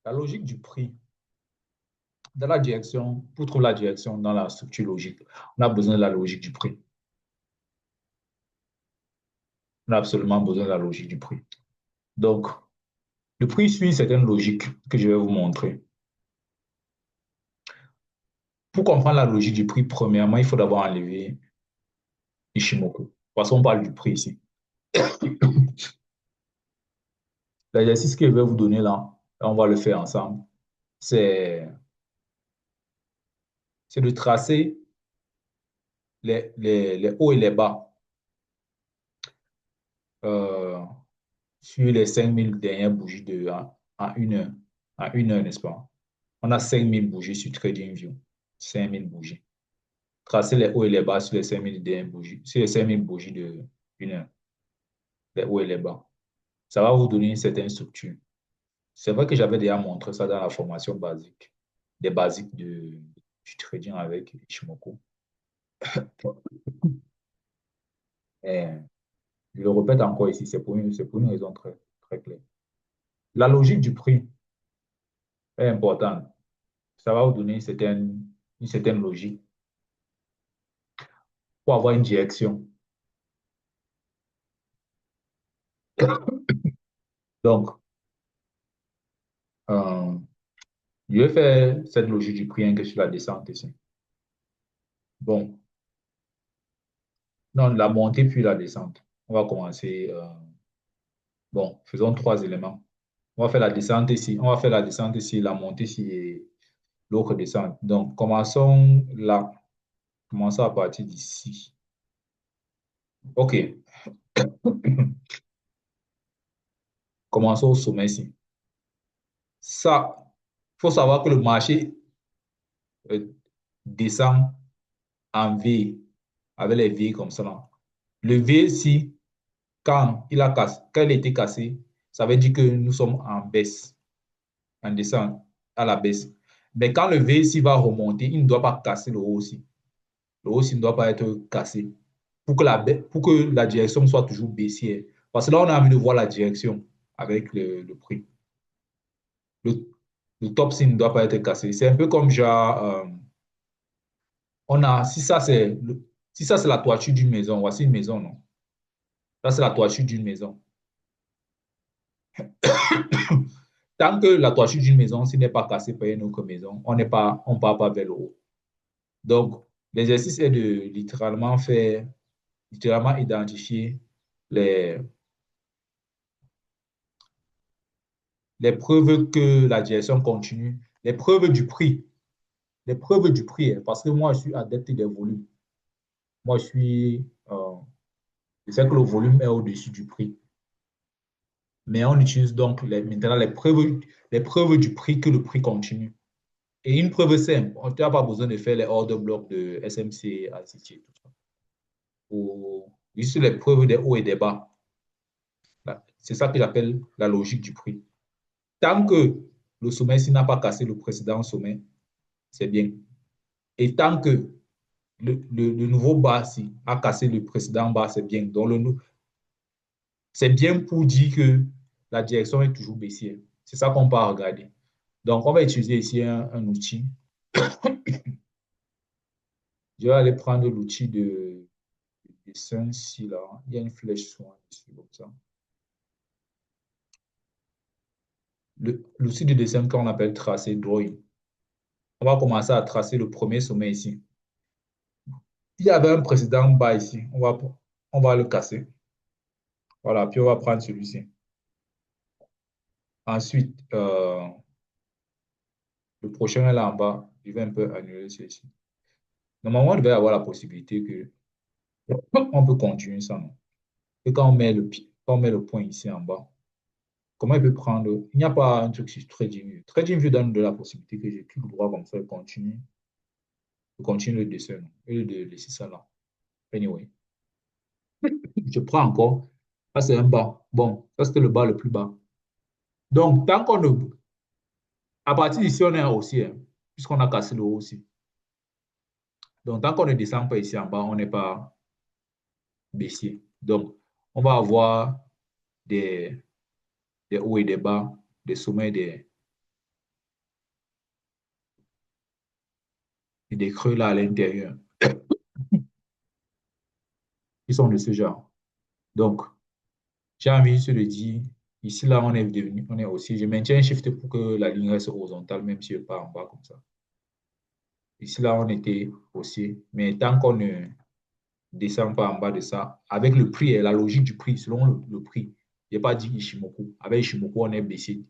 La logique du prix. Dans la direction, pour trouver la direction dans la structure logique, on a besoin de la logique du prix. On a absolument besoin de la logique du prix. Donc, le prix suit une certaine logique que je vais vous montrer. Pour comprendre la logique du prix, premièrement, il faut d'abord enlever Ishimoku. Parce qu'on parle du prix ici. L'exercice que je vais vous donner là, on va le faire ensemble, c'est de tracer les hauts et les bas euh, sur les 5000 dernières bougies en une heure. En une heure, n'est-ce pas? On a 5000 bougies sur TradingView. 5000 bougies. Tracer les hauts et les bas sur les 5000 dernières bougies, sur les 5000 bougies de une heure. Les hauts et les bas. Ça va vous donner une certaine structure. C'est vrai que j'avais déjà montré ça dans la formation basique, des basiques du trading avec Ishimoku. Et je le répète encore ici, c'est pour une raison très, très claire. La logique du prix est importante. Ça va vous donner une certaine logique pour avoir une direction. Donc, euh, je vais faire cette logique du prix que sur la descente ici. Bon, non, la montée puis la descente. On va commencer. Bon, faisons trois éléments. On va faire la descente ici. On va faire la descente ici, la montée ici et l'autre descente. Donc, commençons là. Commençons à partir d'ici. OK. Commençons au sommet ici. Ça, il faut savoir que le marché euh, descend en V, avec les V comme ça, là. Le V ici, quand il a été cassé, ça veut dire que nous sommes en baisse, en descente, à la baisse. Mais quand le V ici va remonter, il ne doit pas casser le haut aussi. Le haut aussi ne doit pas être cassé pour que la direction soit toujours baissière. Parce que là, on a envie de voir la direction avec le prix. Le, le top signe ne doit pas être cassé. C'est un peu comme genre, si ça c'est la toiture d'une maison, voici une maison, non? Ça c'est la toiture d'une maison. Tant que la toiture d'une maison, s'il n'est pas cassé par une autre maison, on part pas vers le haut. Donc, l'exercice est de littéralement identifier les, les preuves que la direction continue, les preuves du prix, les preuves du prix, hein, parce que moi, je suis adepte des volumes. Moi, je sais que le volume est au-dessus du prix. Mais on utilise donc maintenant les preuves du prix que le prix continue. Et une preuve simple, on n'a pas besoin de faire les order blocks de SMC, ACT, tout ça. Ou juste les preuves des hauts et des bas. C'est ça que j'appelle la logique du prix. Tant que le sommet s'il n'a pas cassé le précédent sommet, c'est bien. Et tant que le nouveau bas si, a cassé le précédent bas, c'est bien. Donc, c'est bien pour dire que la direction est toujours baissière. C'est ça qu'on va regarder. Donc, on va utiliser ici un outil. Je vais aller prendre l'outil de dessin ici, là. Il y a une flèche soin ici, comme ça. L'outil de dessin qu'on appelle tracer drawing. On va commencer à tracer le premier sommet ici. Il y avait un précédent bas ici. On va le casser. Voilà, puis on va prendre celui-ci. Ensuite, le prochain est là en bas. Je vais un peu annuler celui-ci. Normalement, on devait avoir la possibilité que on peut continuer ça, non? Et quand on met le point ici en bas, comment il peut prendre. Il n'y a pas un truc sur TradingView. TradingView donne de la possibilité que j'ai clique droit comme ça et continue le dessin, non? Et de laisser ça là. Anyway, je prends encore. Ça, c'est un bas. Bon, ça, c'était le bas le plus bas. Donc, tant qu'on ne. À partir d'ici, on est haussier, hein, puisqu'on a cassé le haut aussi. Donc, tant qu'on ne descend pas ici en bas, on n'est pas baissier. Donc, on va avoir des hauts et des bas, des sommets, et des creux là à l'intérieur qui sont de ce genre. Donc, j'ai envie juste de dire, ici, là, on est aussi, je maintiens un shift pour que la ligne reste horizontale, même si je pars en bas comme ça. Ici, là, on était haussier, mais tant qu'on ne descend pas en bas de ça, avec le prix et la logique du prix, selon le prix, je n'ai pas dit Ishimoku. Avec Ishimoku, on est baissé.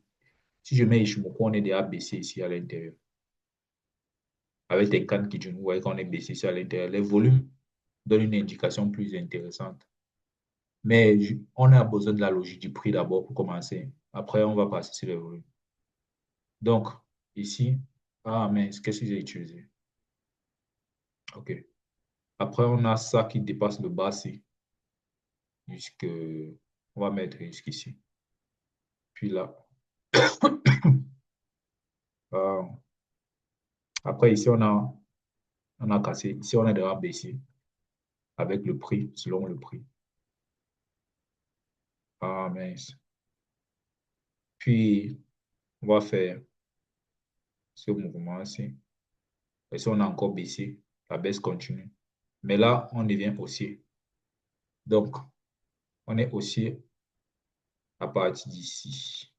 Si je mets Ishimoku, on est déjà baissé ici à l'intérieur. Avec Tenkan Kijun, vous voyez qu'on est baissé ici à l'intérieur. Les volumes donnent une indication plus intéressante. Mais on a besoin de la logique du prix d'abord pour commencer. Après, on va passer sur les volumes. Donc, ici, ah, mais qu'est-ce que j'ai utilisé? OK. Après, on a ça qui dépasse le bas ici. Jusque, on va mettre jusqu'ici. Puis là. Euh, après, ici, on a cassé. Ici, on a déjà baissé avec le prix, selon le prix. Ah, mince. Puis, on va faire ce mouvement-ci. Et si on a encore baissé, la baisse continue. Mais là, on devient haussier. Donc, on est haussier à partir d'ici.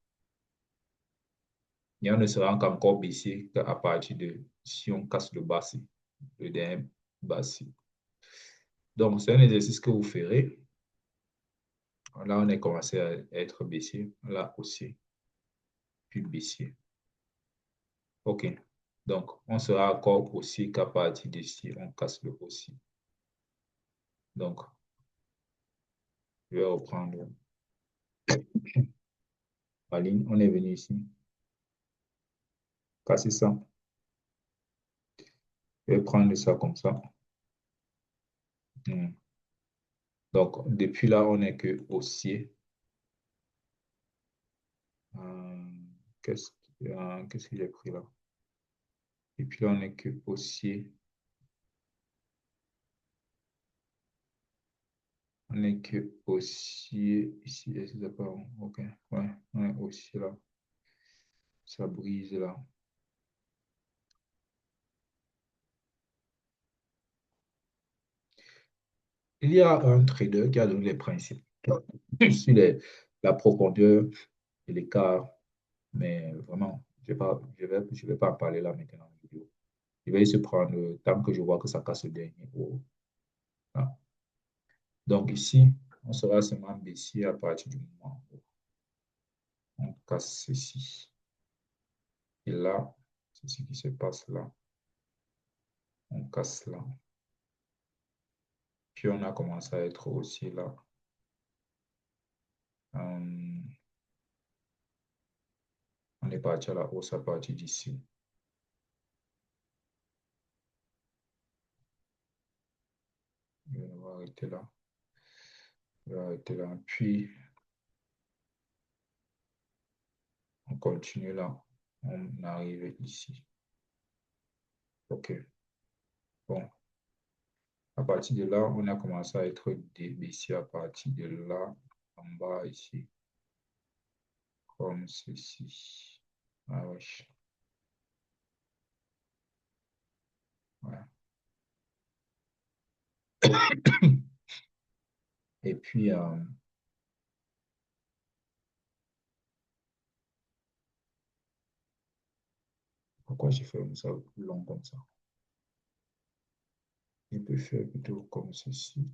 Et on ne sera encore baissé qu'à partir de si on casse le bas, le dernier bas. Donc, c'est un exercice que vous ferez. Là, on est commencé à être baissier. Là, haussier, puis baissier. OK. Donc, on sera encore haussier qu'à partir d'ici, on casse le haussier. Donc, je vais reprendre ma ligne. On est venu ici. Casser ça. Je vais prendre ça comme ça. Hmm. Donc, depuis là, on n'est que haussier. Euh, qu'est-ce qu'est-ce que j'ai pris là? Et puis là, on n'est que haussier. On n'est que haussier ici. Est-ce que c'est pas bon? OK. Ouais, on est haussier là. Ça brise là. Il y a un trader qui a donné les principes sur la profondeur et l'écart, mais vraiment, je vais pas en parler là maintenant en vidéo. Je vais se prendre le temps que je vois que ça casse le dernier haut. Voilà. Donc ici, on sera seulement baissier à partir du moment où on casse ceci. Et là, c'est ce qui se passe là. On casse là. Puis on a commencé à être aussi là. On est parti à la hausse à partir d'ici. Je vais arrêter là. Je vais arrêter là. Puis on continue là. On arrive ici. OK. Bon. À partir de là, on a commencé à être baissier à partir de là, en bas ici, comme ceci. Ah ouais. Ouais. Et puis, pourquoi j'ai fait ça long comme ça? Je peux faire plutôt comme ceci.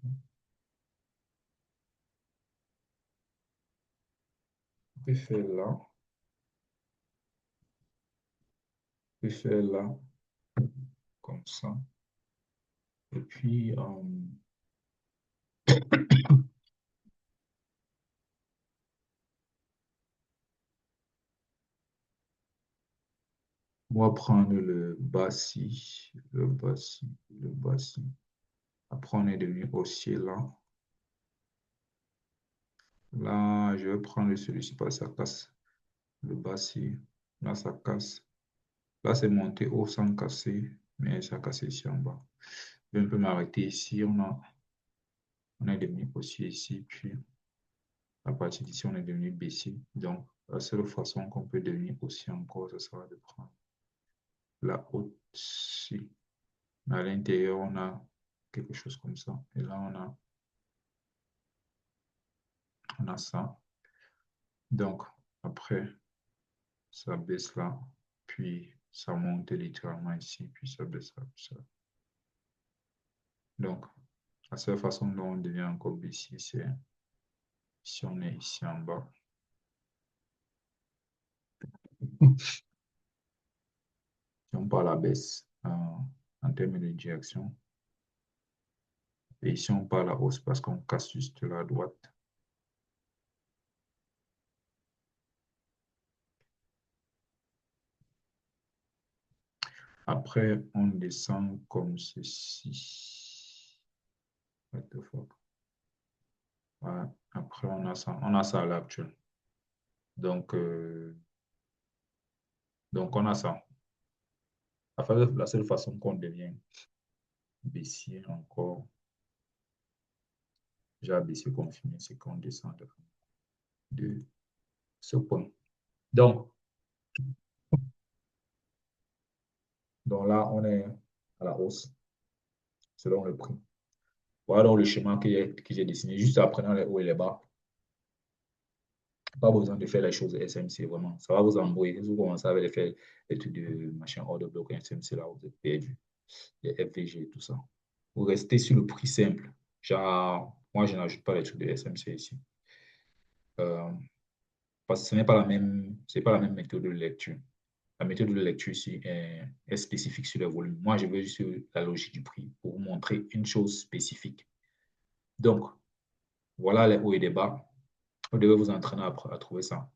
Je peux faire là. Je peux faire là, comme ça. Et puis, on va prendre le bas-ci, le bas-ci, le bas-ci. Après, on est devenu haussier là. Là, je vais prendre celui-ci parce que ça casse. Le bas-ci, là, ça casse. Là, c'est monté haut sans casser, mais ça a cassé ici en bas. Je vais un peu m'arrêter ici. On est devenu haussier ici, puis à partir d'ici, on est devenu baissier. Donc, la seule façon qu'on peut devenir haussier encore, ce sera de prendre la haute ici. À l'intérieur, on a quelque chose comme ça. Et là, on a ça. Donc, après, ça baisse là, puis ça monte littéralement ici, puis ça baisse là, puis ça. Donc, la seule façon dont on devient encore baissier, c'est si on est ici en bas. Si on part à la baisse en termes de direction. Et ici, on part à la hausse parce qu'on casse juste la droite. Après, on descend comme ceci. What the fuck? Ouais. Après, on a ça à l'actuel. Donc, on a ça. La seule façon qu'on devient baissier encore, déjà baissier confirmé, c'est qu'on descend de ce point. Donc, là, on est à la hausse selon le prix. Voilà donc le schéma que j'ai dessiné juste en prenant les hauts et les bas. Pas besoin de faire les choses SMC, vraiment. Ça va vous embrouiller. Vous commencez à faire les trucs de machin hors de bloc SMC, là, vous êtes perdu. Les FVG, tout ça. Vous restez sur le prix simple. Genre, moi, je n'ajoute pas les trucs de SMC ici. Euh, parce que ce n'est pas c'est pas la même méthode de lecture. La méthode de lecture ici est spécifique sur le volume. Moi, je veux juste la logique du prix pour vous montrer une chose spécifique. Donc, voilà les hauts et les bas. Vous devez vous entraîner à trouver ça.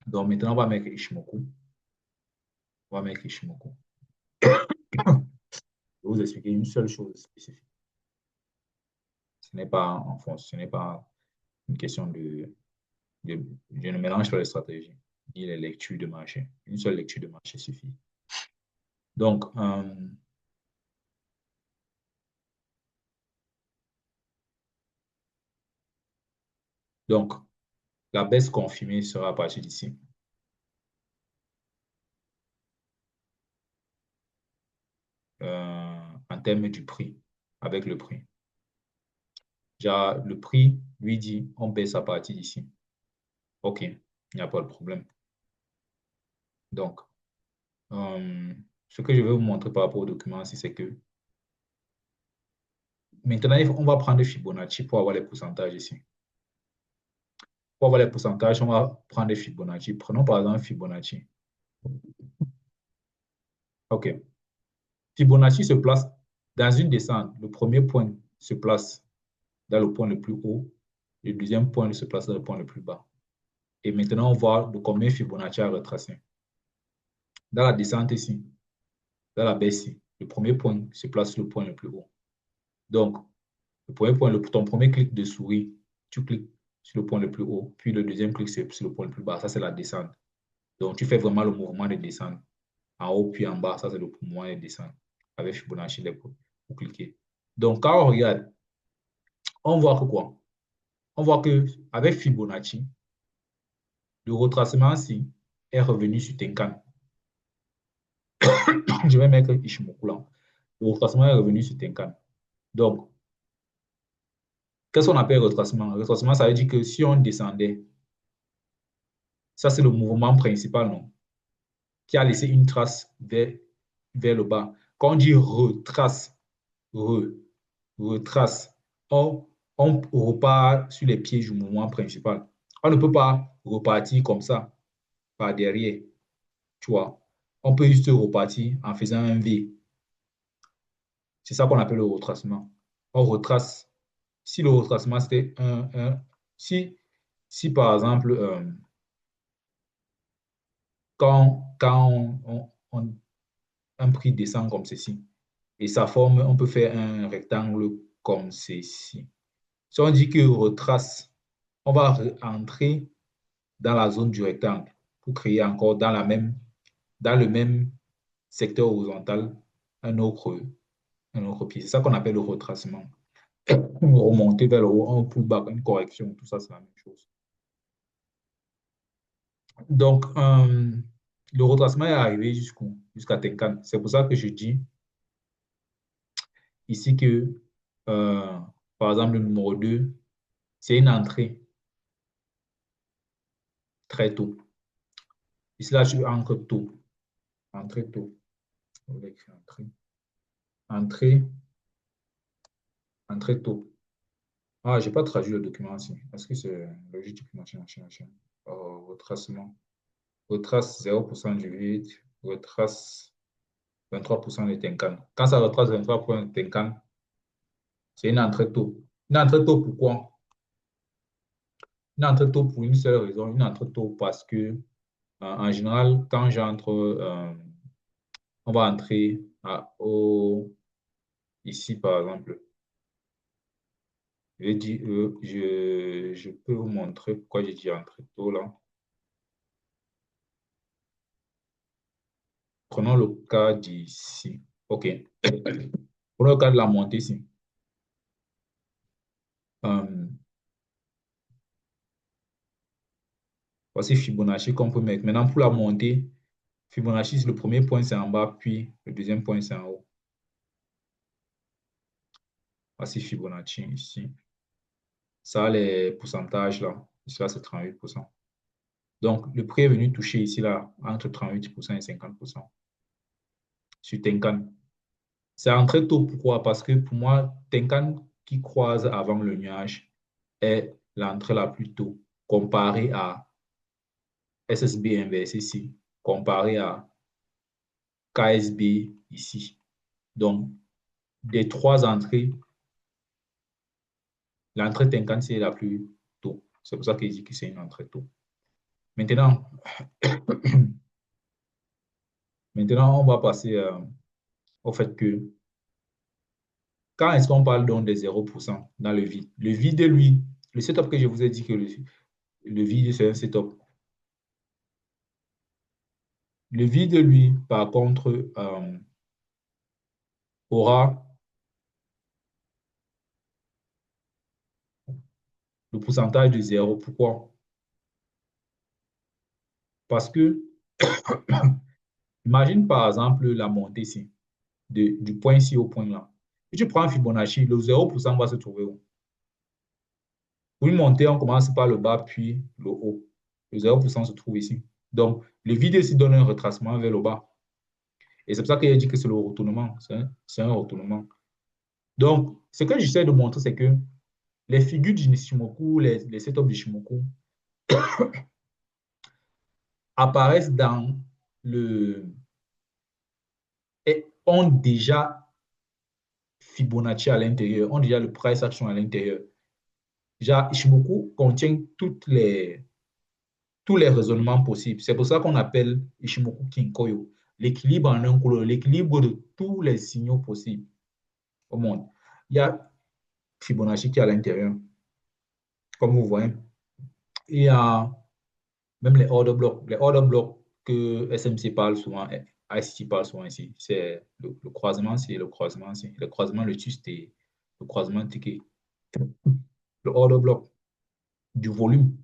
Donc, maintenant, on va mettre Ishimoku. On va mettre Ishimoku. Je vais vous expliquer une seule chose spécifique. Ce n'est pas en fond, ce n'est pas une question je ne mélange pas les stratégies ni les lectures de marché. Une seule lecture de marché suffit. Donc, donc la baisse confirmée sera à partir d'ici. En termes du prix, avec le prix. Genre, le prix lui dit on baisse à partir d'ici. OK, il n'y a pas de problème. Donc, ce que je vais vous montrer par rapport au document, c'est que maintenant, on va prendre Fibonacci pour avoir les pourcentages ici. Pour avoir les pourcentages, on va prendre Fibonacci. Prenons par exemple Fibonacci. OK. Fibonacci se place dans une descente. Le premier point se place dans le point le plus haut. Le deuxième point se place dans le point le plus bas. Et maintenant, on voit de combien Fibonacci a retracé. Dans la descente ici, dans la baisse ici, le premier point se place sur le point le plus haut. Donc, le premier point, ton premier clic de souris, tu cliques sur le point le plus haut, puis le deuxième clic, c'est sur le point le plus bas. Ça, c'est la descente. Donc, tu fais vraiment le mouvement de descente. En haut, puis en bas, ça, c'est le mouvement de descente. Avec Fibonacci, pour cliquer. Donc, quand on regarde, on voit que quoi? On voit qu'avec Fibonacci, le retracement-ci est revenu sur Tenkan. Je vais mettre Ishimoku là. Le retracement est revenu sur Tenkan. Donc, qu'est-ce qu'on appelle retracement? Retracement, ça veut dire que si on descendait, ça c'est le mouvement principal, non? Qui a laissé une trace vers le bas. Quand on dit retrace, retrace, on repart sur les pieds du mouvement principal. On ne peut pas repartir comme ça, par derrière, tu vois. On peut juste repartir en faisant un V. C'est ça qu'on appelle le retracement. On retrace. Si le retracement, c'était si par exemple, quand un prix descend comme ceci, et sa forme, on peut faire un rectangle comme ceci. Si on dit que retrace, on va entrer dans la zone du rectangle pour créer encore dans le même secteur horizontal un autre pied. C'est ça qu'on appelle le retracement. Remonter vers le haut, un pullback, une correction, tout ça, c'est la même chose. Donc, le retracement est arrivé jusqu'à Tenkan. C'est pour ça que je dis ici que, euh, par exemple, le numéro 2 c'est une entrée très tôt. Ici, là, je suis entre tôt. Entrée tôt. On va écrire entrée. Entrée, entrée tôt. Ah, je n'ai pas traduit le document ici. Est-ce que c'est logique, machin, machin, machin. Oh, retracement. Retrace 0% du vide. Retrace 23% de Tenkan. Quand ça retrace 23% de Tenkan, c'est une entrée tôt. Une entrée tôt, pourquoi? Une entrée tôt pour une seule raison. Une entrée tôt parce que, en général, quand j'entre, on va entrer ici, par exemple. Je peux vous montrer pourquoi j'ai dit entrer tôt là. Prenons le cas d'ici. OK. Prenons le cas de la montée ici. Euh, Voici Fibonacci qu'on peut mettre. Maintenant, pour la montée, Fibonacci, le premier point, c'est en bas, puis le deuxième point, c'est en haut. Voici Fibonacci ici. Ça, les pourcentages là. Ici, là, c'est 38%. Donc, le prix est venu toucher ici, là, entre 38% et 50% sur Tenkan. C'est entré tôt. Pourquoi? Parce que pour moi, Tenkan qui croise avant le nuage est l'entrée la plus tôt comparé à SSB inversé ici, comparé à KSB ici. Donc, des trois entrées, l'entrée Tenkan, c'est la plus tôt. C'est pour ça qu'il dit que c'est une entrée tôt. Maintenant, maintenant on va passer au fait que quand est-ce qu'on parle donc des 0% dans le vide? Le vide, lui, le setup que je vous ai dit que le vide, c'est un setup. Le vide, lui, par contre, aura le pourcentage de zéro. Pourquoi? Parce que, imagine par exemple la montée ici, du point ci au point là. Si tu prends Fibonacci, le 0% va se trouver où? Pour une montée, on commence par le bas, puis le haut. Le 0% se trouve ici. Donc, le vide ici donne un retracement vers le bas. Et c'est pour ça qu'il a dit que c'est le retournement. C'est un retournement. Donc, ce que j'essaie de montrer, c'est que les figures d'Ishimoku, les setups d'Ishimoku apparaissent dans le... et ont déjà Fibonacci à l'intérieur, ont déjà le price action à l'intérieur. Déjà, Ishimoku contient tous les raisonnements possibles. C'est pour ça qu'on appelle Ishimoku Kinkoyo, l'équilibre en un couleur, l'équilibre de tous les signaux possibles au monde. Il y a Fibonacci qui est à l'intérieur, comme vous voyez. Il y a même les order blocks. Les order blocks que SMC parle souvent, ICT parle souvent ici, c'est le croisement, c'est le croisement, c'est le croisement, le twist et le croisement ticket. Le order block du volume.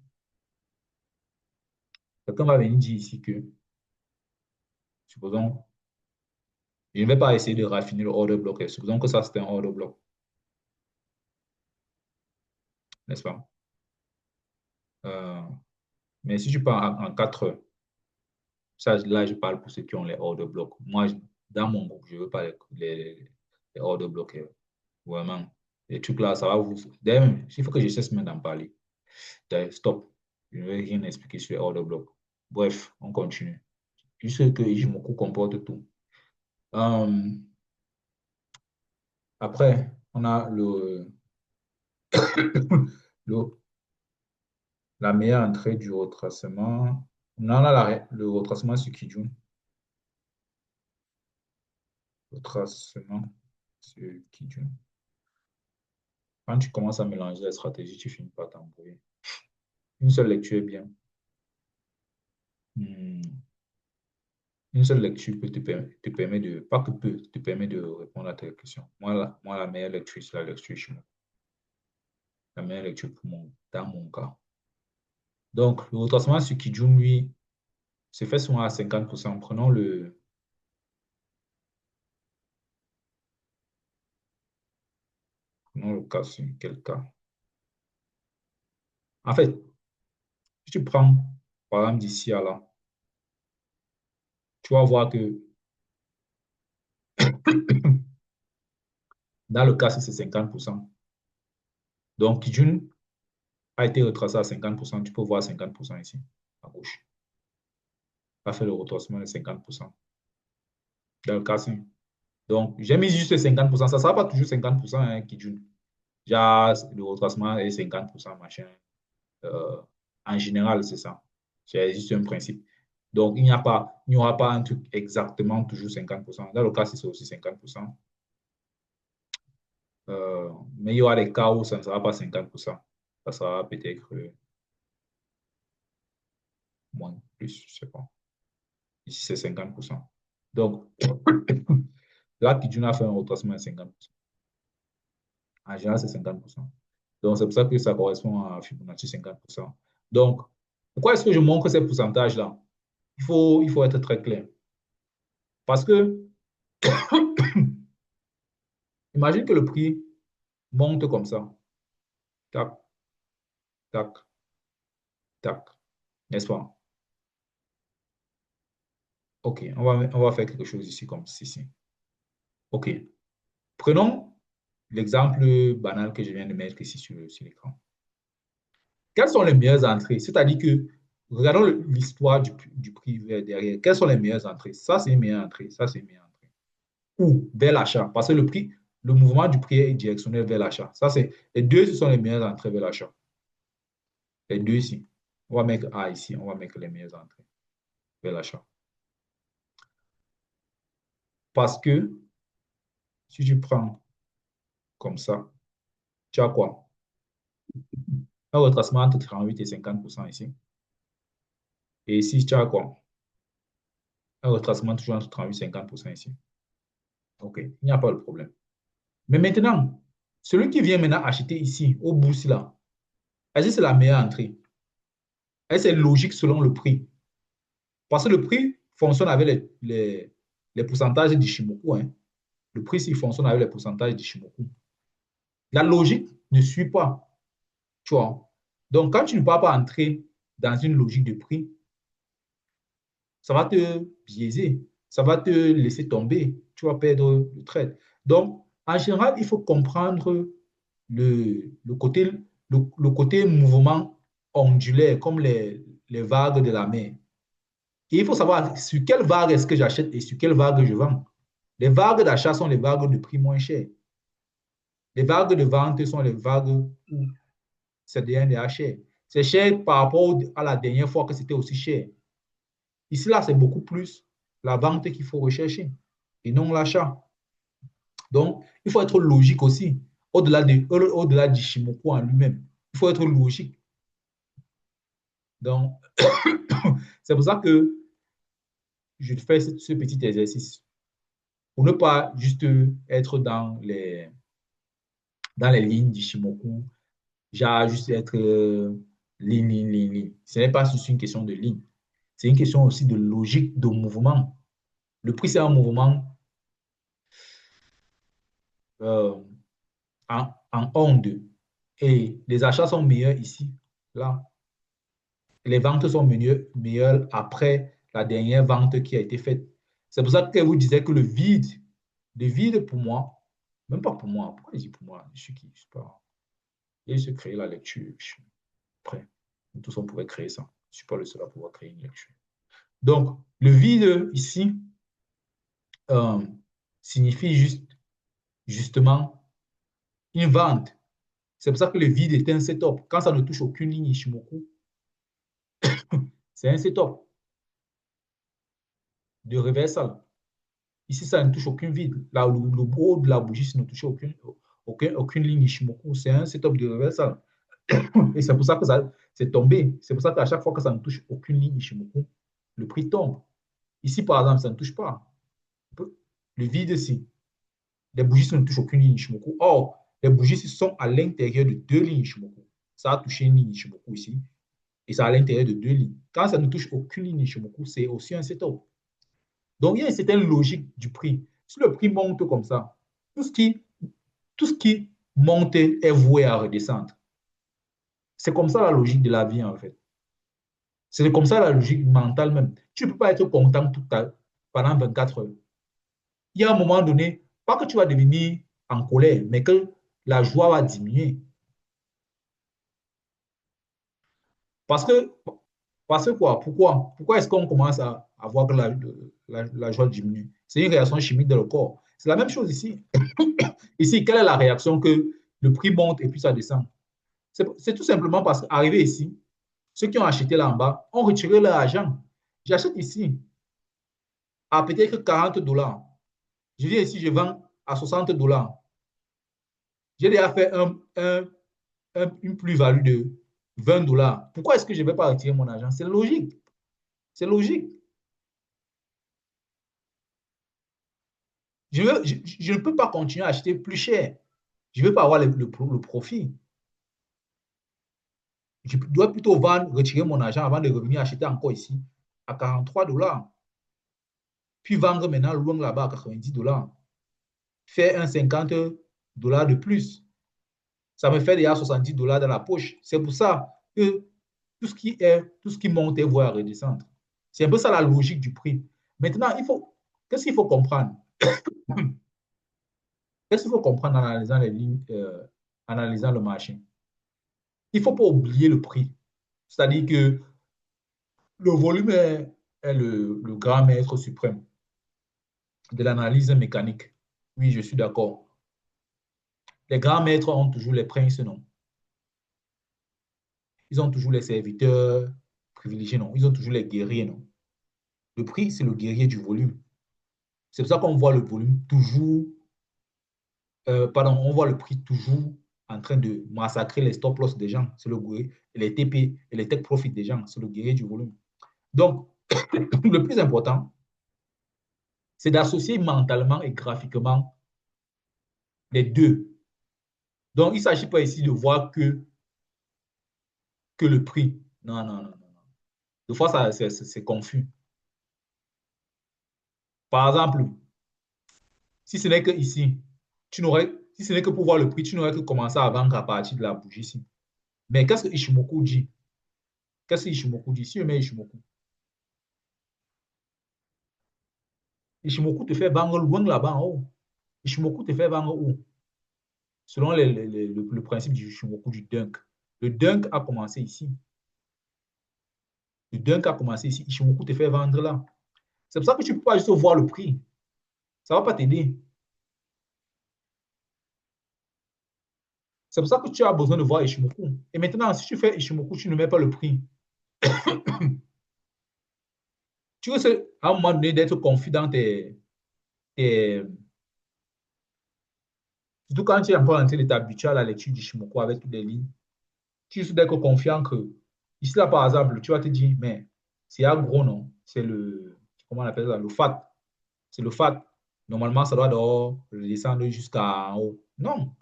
Quelqu'un va venir dire ici que, supposons, je ne vais pas essayer de raffiner le order block. Supposons que ça, c'est un order block, n'est-ce pas? Euh, mais si tu pars en 4 heures, ça, là, je parle pour ceux qui ont les order blocks. Moi, dans mon groupe, je ne veux pas les order blocks. Vraiment. Les trucs là, ça va vous. D'ailleurs, il faut que je cesse même d'en parler. Stop. Je ne vais rien expliquer sur les order blocks. Bref, on continue. Juste que Ichimoku comporte tout. Euh, Après, on a le, la meilleure entrée du retracement. On a le retracement sur Kijun. Retracement sur Kijun. Quand tu commences à mélanger les stratégies, tu finis par t'embrouiller. Une seule lecture est bien. Une seule lecture te permet de, pas que peut, te permet de répondre à tes questions. Moi, la meilleure lecture, c'est la lecture chez moi. La meilleure lecture dans mon cas. Donc, le retracement sur Kijun, lui, se fait souvent à 50%. Prenons Prenons le cas sur quel cas? En fait, si tu prends, par exemple, d'ici à là, tu vas voir que dans le cas, si c'est 50%, donc Kijun a été retracé à 50%, tu peux voir 50% ici, à gauche. A fait le retracement de 50%. Dans le cas, si. Donc, j'ai mis juste 50%. Ça ne sera pas toujours 50% hein, Kijun. Déjà, le retracement est 50%, machin. Euh, En général, c'est ça. C'est juste un principe. Donc, il n'y aura pas un truc exactement toujours 50%. Dans le cas, si c'est aussi 50%. Mais il y aura des cas où ça ne sera pas 50%. Ça sera peut-être moins, plus, je ne sais pas. Ici, c'est 50%. Donc, là, Kijun a fait un retracement à 50%. En général, c'est 50%. Donc, c'est pour ça que ça correspond à Fibonacci 50%. Donc, pourquoi est-ce que je montre ces pourcentages-là? Il faut être très clair. Parce que, imagine que le prix monte comme ça. Tac, tac, tac. N'est-ce pas? OK, on va faire quelque chose ici comme ceci. OK. Prenons l'exemple banal que je viens de mettre ici sur l'écran. Quelles sont les meilleures entrées? C'est-à-dire que, regardons l'histoire du prix derrière. Quelles sont les meilleures entrées? Ça, c'est une meilleure entrée. Ça, c'est une meilleure entrée. Ou vers l'achat. Parce que le mouvement du prix est directionnel vers l'achat. Ça, c'est, les deux, ce sont les meilleures entrées vers l'achat. Les deux ici. On va mettre A ici. On va mettre les meilleures entrées vers l'achat. Parce que, si tu prends comme ça, tu as quoi? Un retracement entre 38 et 50% ici. Et ici, tu as quoi? Un retracement toujours entre 38 et 50% ici. OK, il n'y a pas de problème. Mais maintenant, celui qui vient maintenant acheter ici, au bourse là, est-ce que c'est la meilleure entrée? Est-ce que c'est logique selon le prix? Parce que le prix fonctionne avec les pourcentages d'Ishimoku. Hein. Le prix, s'il fonctionne avec les pourcentages d'Ishimoku. La logique ne suit pas. Tu vois? Donc, quand tu ne vas pas entrer dans une logique de prix, ça va te biaiser, ça va te laisser tomber, tu vas perdre le trade. Donc, en général, il faut comprendre le côté, le côté mouvement ondulaire, comme les vagues de la mer. Et il faut savoir sur quelle vague est-ce que j'achète et sur quelle vague je vends. Les vagues d'achat sont les vagues de prix moins cher. Les vagues de vente sont les vagues où c'est déjà cher. C'est cher par rapport à la dernière fois que c'était aussi cher. Ici, là, c'est beaucoup plus la vente qu'il faut rechercher et non l'achat. Donc, il faut être logique aussi, au-delà d'Ishimoku en lui-même. Il faut être logique. Donc, c'est pour ça que je fais ce petit exercice. Pour ne pas juste être dans les lignes d'Ishimoku, genre juste être ligne. Ce n'est pas juste une question de ligne. C'est une question aussi de logique, de mouvement. Le prix, c'est un mouvement euh, en onde. Et les achats sont meilleurs ici, là. Les ventes sont meilleures après la dernière vente qui a été faite. C'est pour ça que vous disiez que le vide pour moi, même pas pour moi, pourquoi je dis pour moi? Je suis qui? Je sais pas. Et je crée la lecture, je suis prêt. Nous tous, on pourrait créer ça. Je ne suis pas le seul à pouvoir créer une lecture. Donc, le vide ici euh, signifie justement une vente. C'est pour ça que le vide est un setup. Quand ça ne touche aucune ligne Ishimoku, c'est un setup de reversal. Ici, ça ne touche aucune vide. Là, le haut de la bougie, ça ne touche aucune ligne Ishimoku. C'est un setup de reversal. Et c'est pour ça que ça c'est tombé. C'est pour ça qu'à chaque fois que ça ne touche aucune ligne Ishimoku, le prix tombe. Ici, par exemple, ça ne touche pas. Le vide ici, les bougies ne touchent aucune ligne Ishimoku. Or, les bougies sont à l'intérieur de deux lignes Ishimoku. Ça a touché une ligne Ishimoku ici et ça à l'intérieur de deux lignes. Quand ça ne touche aucune ligne Ishimoku, c'est aussi un setup. Donc, il y a une certaine logique du prix. Si le prix monte comme ça, tout ce qui, tout ce qui monter est voué à redescendre. C'est comme ça la logique de la vie, en fait. C'est comme ça la logique mentale même. Tu ne peux pas être content pendant 24 heures. Il y a un moment donné, pas que tu vas devenir en colère, mais que la joie va diminuer. Parce que, parce que quoi? Pourquoi? Pourquoi est-ce qu'on commence à voir que la joie diminue? C'est une réaction chimique dans le corps. C'est la même chose ici. Ici, quelle est la réaction que le prix monte et puis ça descend? C'est tout simplement parce qu'arrivé ici, ceux qui ont acheté là en bas ont retiré leur argent. J'achète ici à peut-être 40 dollars. Je viens ici, je vends à 60 dollars. J'ai déjà fait une plus-value de 20 dollars. Pourquoi est-ce que je ne vais pas retirer mon argent? C'est logique. C'est logique. Je ne peux pas continuer à acheter plus cher. Je ne veux pas avoir le profit. Je dois plutôt vendre, retirer mon argent avant de revenir acheter encore ici à 43 dollars. Puis vendre maintenant loin là-bas à 90 dollars. Faire un 50 dollars de plus. Ça me fait déjà 70 dollars dans la poche. C'est pour ça que tout ce qui monte est voué à redescendre. C'est un peu ça la logique du prix. Maintenant, qu'est-ce qu'il faut comprendre? Qu'est-ce qu'il faut comprendre en analysant les lignes, analysant le marché? Il ne faut pas oublier le prix. C'est-à-dire que le volume est le grand maître suprême de l'analyse mécanique. Oui, je suis d'accord. Les grands maîtres ont toujours les princes, non? Ils ont toujours les serviteurs privilégiés, non? Ils ont toujours les guerriers, non? Le prix, c'est le guerrier du volume. C'est pour ça qu'on voit le volume toujours, pardon, on voit le prix toujours en train de massacrer les stop-loss des gens. C'est le guerrier, et les TP et les tech profit des gens. C'est le guerrier du volume. Donc, le plus important, c'est d'associer mentalement et graphiquement les deux. Donc, il ne s'agit pas ici de voir que le prix. Non, non, non, non. Des fois, c'est confus. Par exemple, si ce n'est que ici, si ce n'est que pour voir le prix, tu n'aurais que commencé à vendre à partir de la bougie ici. Mais qu'est-ce que Ishimoku dit? Qu'est-ce que Ishimoku dit? Si je mets Ishimoku, Ishimoku te fait vendre loin là-bas en haut. Ishimoku te fait vendre où? Selon le principe du Ishimoku du dunk. Le dunk a commencé ici. Le dunk a commencé ici. Ishimoku te fait vendre là. C'est pour ça que tu ne peux pas juste voir le prix. Ça ne va pas t'aider. C'est pour ça que tu as besoin de voir Ishimoku. Et maintenant, si tu fais Ishimoku, tu ne mets pas le prix. Tu risques à un moment donné d'être confus dans tes- surtout quand tu es encore en train de t'habituer à la lecture d'Ishimoku avec toutes les lignes. Tu risques d'être confiant que, ici là par exemple, tu vas te dire, mais c'est agro, non? C'est comment on appelle ça? Le FAT. C'est le FAT. Normalement, ça doit descendre jusqu'à en haut. Non,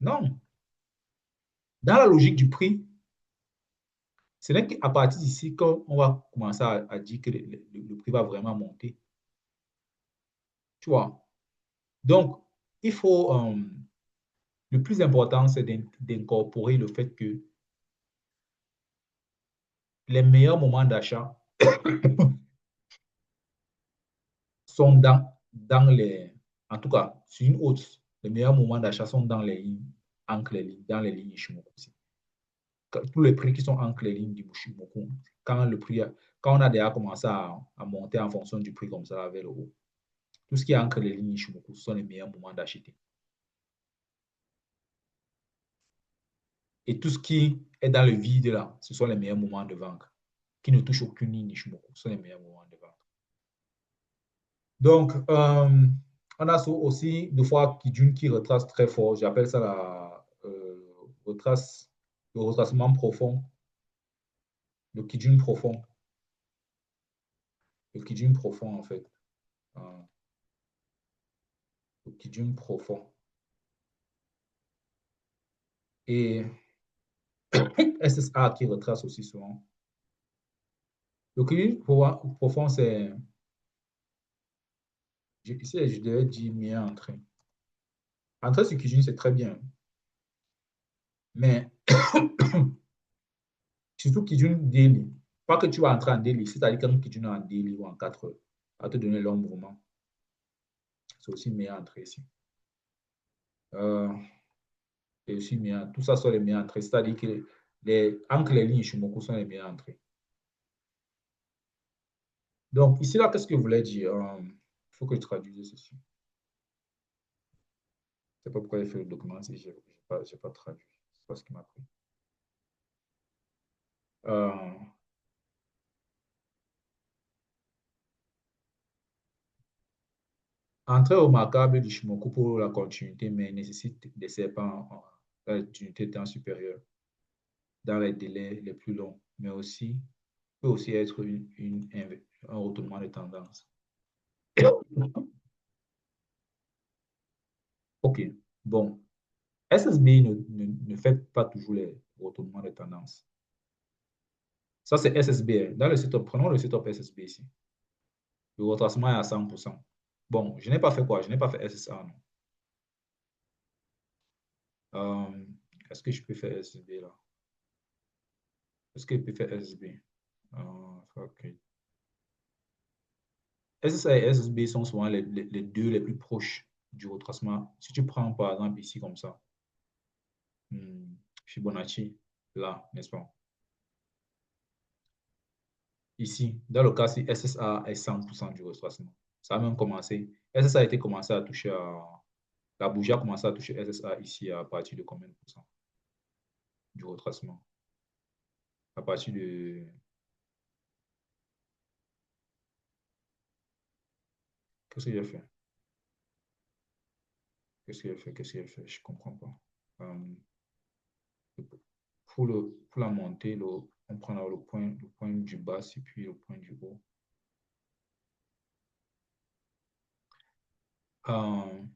non. Dans la logique du prix, ce n'est qu'à partir d'ici qu'on va commencer à dire que le prix va vraiment monter. Tu vois? Donc, il faut, le plus important, c'est d'incorporer le fait que les meilleurs moments d'achat sont dans en tout cas, sur une hausse, les meilleurs moments d'achat sont dans les lignes, entre les lignes, dans les lignes Ishimoku. Tous les prix qui sont entre les lignes du Ishimoku, quand le prix, quand on a déjà commencé à monter en fonction du prix comme ça vers le haut, tout ce qui est entre les lignes Ishimoku, ce sont les meilleurs moments d'acheter. Et tout ce qui est dans le vide là, ce sont les meilleurs moments de vendre, qui ne touchent aucune ligne Ishimoku, ce sont les meilleurs moments de vendre. Donc, on a aussi deux fois Kijun qui retrace très fort. J'appelle ça le retracement profond, le Kijun profond. Le Kijun profond, en fait. Euh, le Kijun profond. Et SSA qui retrace aussi souvent. Le Kijun profond, c'est. Ici, je devais dire mieux entrée. Entrer sur Kijun, c'est très bien. Mais surtout Kijun daily. Pas que tu vas entrer en daily, c'est-à-dire quand Kijun est en daily ou en 4 heures, à te donner long mouvement. C'est aussi une meilleure entrée ici. C'est aussi meilleur. Tout ça sont les meilleures entrées. C'est-à-dire que entre les lignes Ishimoku sont les meilleures entrées. Donc, ici, là, qu'est-ce que je voulais dire? Il faut que je traduise ceci. Je ne sais pas pourquoi j'ai fait le document si je n'ai pas traduit. C'est pas ce qui m'a pris. Euh, Entrer au remarquable d'Ishimoku pour la continuité, mais nécessite des serpents d'unité de temps supérieure dans les délais les plus longs, mais aussi peut aussi être un retournement de tendance. OK, bon. SSB ne fait pas toujours les retournements de tendance. Ça, c'est SSB. Hein. Dans le setup, prenons le setup SSB ici. Le retracement est à 100%. Bon, je n'ai pas fait quoi? Je n'ai pas fait SSA, non. Euh, Est-ce que je peux faire SSB là? Est-ce que je peux faire SSB? OK. SSA et SSB sont souvent les deux les plus proches du retracement. Si tu prends par exemple ici comme ça, Fibonacci, là, n'est-ce pas? Ici, dans le cas, si SSA est 100% du retracement, ça a même commencé. SSA a été commencé à toucher à. La bougie a commencé à toucher SSA ici à partir de combien de pourcents du retracement? À partir de. Qu'est-ce que j'ai fait? Qu'est-ce que j'ai fait? Qu'est-ce que j'ai fait? Je ne comprends pas. Euh, pour la montée, on prend le point du bas et puis le point du haut. Euh,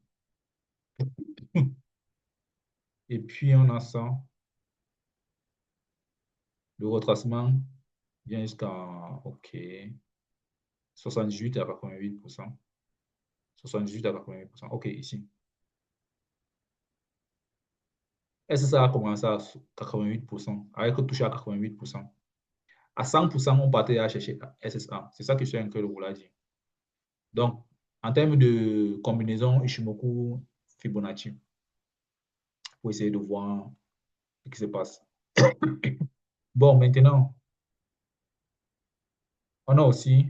et puis, on a ça. Le retracement vient jusqu'à OK, 78 à 88%. 78 à 88%. OK, ici. SSA a commencé à 88%, avec touché à 88%. À 100%, on partait à chercher SSA. C'est ça que je suis en train de vous dire. Donc, en termes de combinaison Ishimoku-Fibonacci, pour essayer de voir ce qui se passe. Bon, maintenant, on a aussi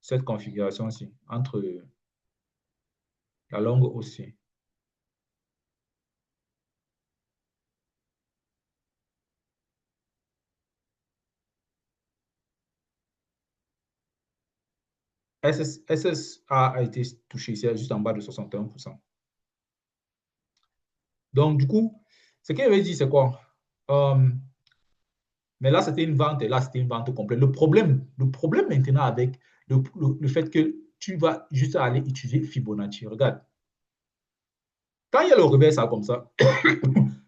cette configuration-ci entre la longue aussi. SSA a été touché ici juste en bas de 61%. Donc, du coup, ce qu'il avait dit, c'est quoi? Mais là, c'était une vente et là, c'était une vente complète. Le problème maintenant avec le fait que tu vas juste aller utiliser Fibonacci, regarde, quand il y a le revers, ça comme ça,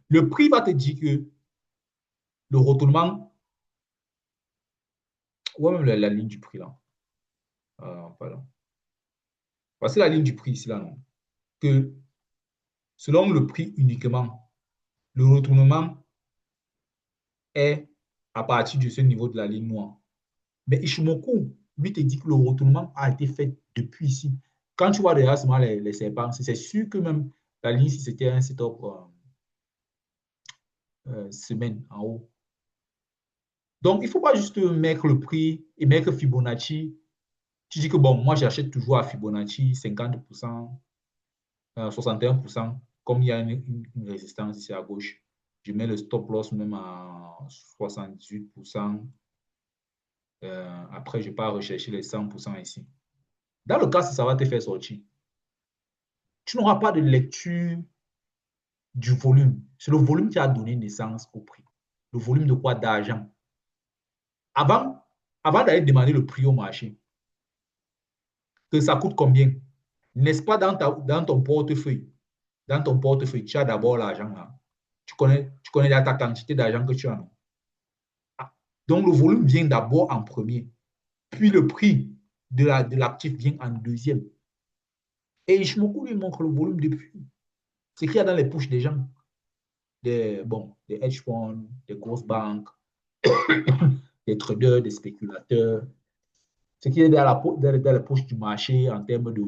le prix va te dire que le retournement, ou même la ligne du prix là, pardon. Voici la ligne du prix ici là, non? Que selon le prix uniquement, le retournement est à partir de ce niveau de la ligne noire. Mais Ishimoku, lui, te dit que le retournement a été fait depuis ici. Quand tu vois derrière seulement les serpents, c'est sûr que même la ligne, si c'était un setup semaine en haut. Donc, il ne faut pas juste mettre le prix et mettre Fibonacci. Tu dis que, bon, moi, j'achète toujours à Fibonacci 50%, 61%. Comme il y a une résistance ici à gauche, je mets le stop loss même à 78%. Après, je pars rechercher les 100% ici. Dans le cas si ça va te faire sortir, tu n'auras pas de lecture du volume. C'est le volume qui a donné naissance au prix. Le volume de quoi? D'argent. Avant d'aller demander le prix au marché, que ça coûte combien? N'est-ce pas dans ton portefeuille? Dans ton portefeuille, tu as d'abord l'argent là. Tu connais ta quantité d'argent que tu as. Ah, donc, le volume vient d'abord en premier, puis le prix de l'actif vient en deuxième. Et Ishimoku lui montre le volume depuis. C'est qu'il y a dans les poches des gens. des hedge funds, des grosses banques, des traders, des spéculateurs, ce qui est dans la poche du marché en termes de,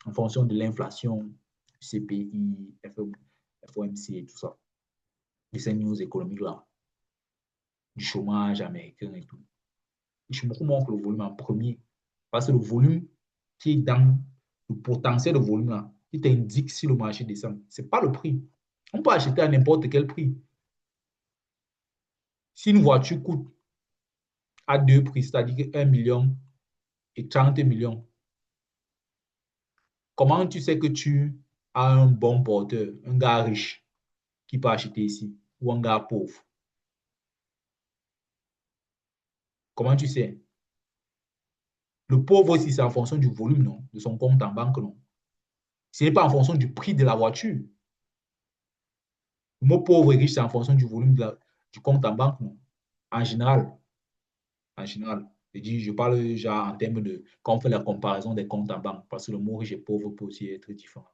en fonction de l'inflation, CPI, FOMC et tout ça, de ces news économiques-là, du chômage américain et tout. Ishimoku montre le volume en premier, parce que le volume qui est dans le potentiel de volume là, qui t'indique si le marché descend, ce n'est pas le prix. On peut acheter à n'importe quel prix. Si une voiture coûte à deux prix, c'est-à-dire 1 million et 30 millions, comment tu sais que tu as un bon porteur, un gars riche qui peut acheter ici, ou un gars pauvre? Comment tu sais? Le pauvre aussi, c'est en fonction du volume, non? De son compte en banque, non? Ce n'est pas en fonction du prix de la voiture. Le mot pauvre et riche, c'est en fonction du volume du compte en banque, non? En général, en général. Je parle genre en termes de, quand on fait la comparaison des comptes en banque, parce que le mot riche et pauvre peut aussi être différent.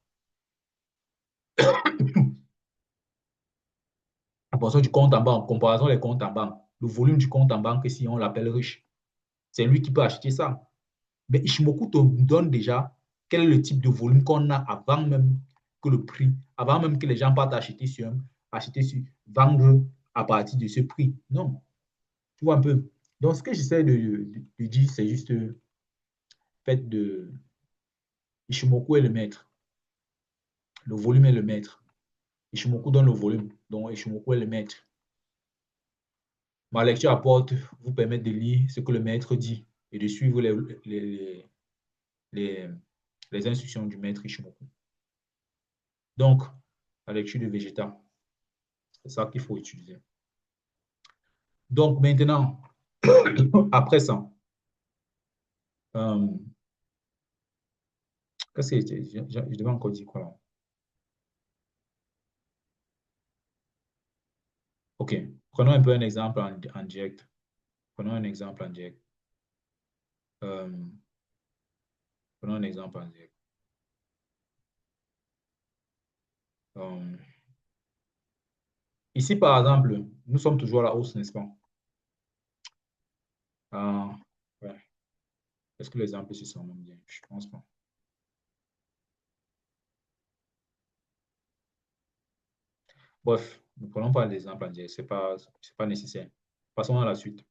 En fonction du compte en banque, en comparaison des comptes en banque, le volume du compte en banque, si on l'appelle riche, c'est lui qui peut acheter ça. Mais Ishimoku te donne déjà quel est le type de volume qu'on a avant même que le prix, avant même que les gens partent acheter sur, vendre à partir de ce prix. Non, tu vois un peu. Donc, ce que j'essaie de dire, c'est juste fait de Ishimoku est le maître. Le volume est le maître. Ishimoku donne le volume. Donc, Ishimoku est le maître. Ma lecture apporte, vous permet de lire ce que le maître dit et de suivre les, les instructions du maître Ishimoku. Donc, la lecture de Vegeta, c'est ça qu'il faut utiliser. Donc, maintenant, après ça, qu'est-ce que je devais encore dire quoi là? OK, prenons un peu un exemple en direct. Prenons un exemple en direct. Euh, prenons un exemple en direct. Euh, ici, par exemple, nous sommes toujours à la hausse, n'est-ce pas? Ouais. Est-ce que l'exemple se sent même bien? Je pense pas. Bref, ne prenons pas l'exemple en direct, c'est pas nécessaire. Passons à la suite.